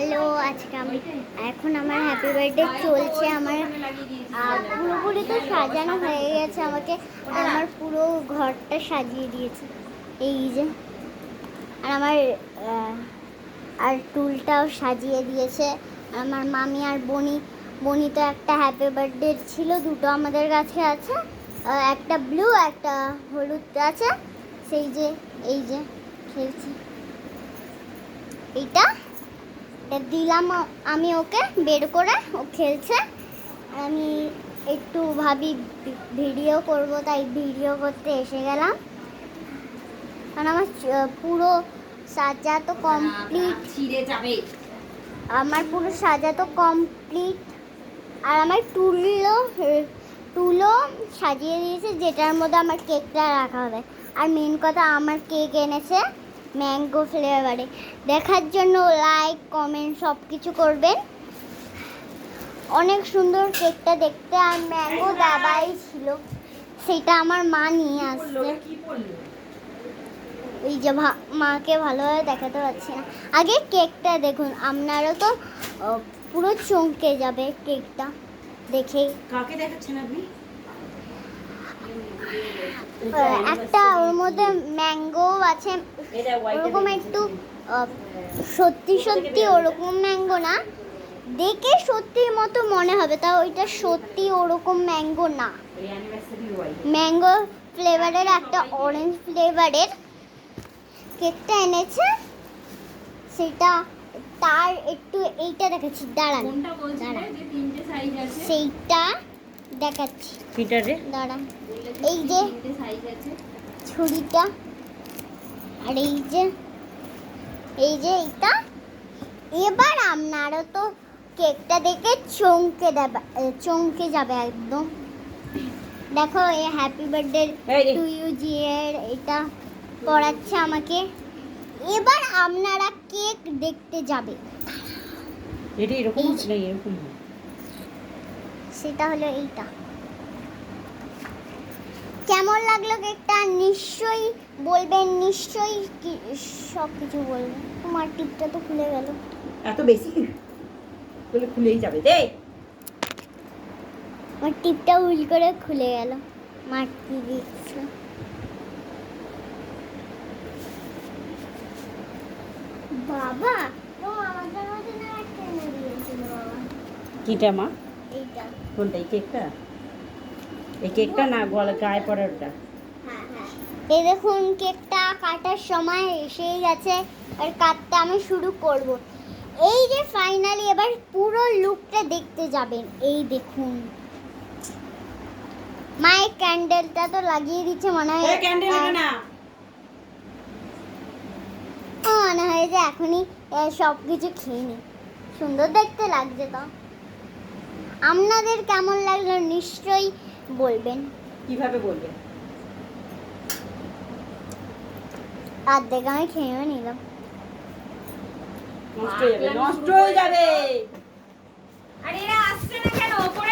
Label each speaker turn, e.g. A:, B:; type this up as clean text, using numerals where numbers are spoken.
A: Hello, আজকে এখন আমার হ্যাপি বার্থডে চলছে। আমার পুরোপুরি তো সাজানো হয়ে গেছে। আমাকে আমার পুরো ঘরটা সাজিয়ে দিয়েছে এই যে। আর আমার আর টুলটাও সাজিয়ে দিয়েছে। আমার মামি আর বনি তো একটা হ্যাপি বার্থডে ছিল, দুটো আমাদের কাছে আছে, একটা ব্লু একটা হলুদ আছে। সেই যে এই যে খেলছি, এইটা দিলাম আমি ওকে বের করে, ও খেলছে। আর আমি একটু ভাবি ভিডিও করব, তাই ভিডিও করতে এসে গেলাম। কারণ আমার পুরো সাজা তো কমপ্লিট, আমার পুরো সাজা তো কমপ্লিট। আর আমার টুলও সাজিয়ে দিয়েছে, যেটার মধ্যে আমার কেকটা রাখা হবে। আর মেন কথা, আমার কেক এনেছে ম্যাঙ্গো ফ্লেভারে। দেখার জন্য লাইক কমেন্ট সব কিছু করবেন। অনেক সুন্দর কেকটা দেখতে। আর ম্যাঙ্গো দাবাই ছিল, সেটা আমার মা নিয়ে আসছে। এই যে মাকে ভালোভাবে দেখাতে পারছি না। আগে কেকটা দেখুন, আপনারও তো পুরো চমকে যাবে কেকটা দেখে।
B: কাকে দেখাচ্ছেন আপনি?
A: একটা ওর মধ্যে ম্যাঙ্গো আছে, ওরকম একটু সত্যি সত্যি ওরকম ম্যাঙ্গো না, দেখে সত্যির মতো মনে হবে, তা ওইটা সত্যি ওরকম ম্যাঙ্গো না। ম্যাঙ্গো ফ্লেভারের একটা অরেঞ্জ ফ্লেভারের কেকটা এনেছে, সেটা তার একটু এইটা দেখাচ্ছি, দাঁড়ান সেইটা দেখাচ্ছি, দাঁড়ান। এই যে ছুরিটা, আর এই যে এইটা। এবার আপনারও তো কেকটা দেখে চমকে যাবে একদম। দেখো, এই হ্যাপি বার্থডে টু ইউ জি এর এটা পড়াচ্ছে আমাকে। এবার আপনারা কেক দেখতে যাবে,
B: এটা এরকম না, এরকম
A: সেটা হলো এইটা। কেমন লাগলো কেকটা নিশ্চয়ই বলবেন, নিশ্চয়ই সব কিছু বলবেন। তোমার টিপটা তো খুলে গেল,
B: এত বেশি বলে খুলেই যাবে দে।
A: আমার টিপটা উল করে খুলে গেল, মাটি দিচ্ছিল। বাবা তো আমাদের মধ্যে না একটা এনে দিয়েছিল বাবা।
B: কিটা মা?
A: এইটা।
B: কোনটা? এই কেকটা? এই কেকটা না, গায়ে পড়ার ওটা।
A: হ্যাঁ হ্যাঁ, এই দেখুন কেকটা কাটার সময় এসেই গেছে। আর কাটতে আমি শুরু করব। এই যে ফাইনালি এবার পুরো লুকটা দেখতে যাবেন। এই দেখুন, মাই ক্যান্ডেলটা তো লাগিয়ে দিচ্ছে মনে হয়।
B: ক্যান্ডেল এটা না,
A: মনে হয় যে এখনই সব কিছু খেয়ে নি। সুন্দর দেখতে লাগছে তো। আপনাদের কেমন লাগলো নিশ্চয়ই বলবেন।
B: কিভাবে বলবে?
A: অর্ধেক আমি খেয়েও নিলাম।
B: নষ্ট হয়ে যাবে, নষ্ট হয়ে যাবে।
C: আরে এরা আসছে না কেন? ওপরে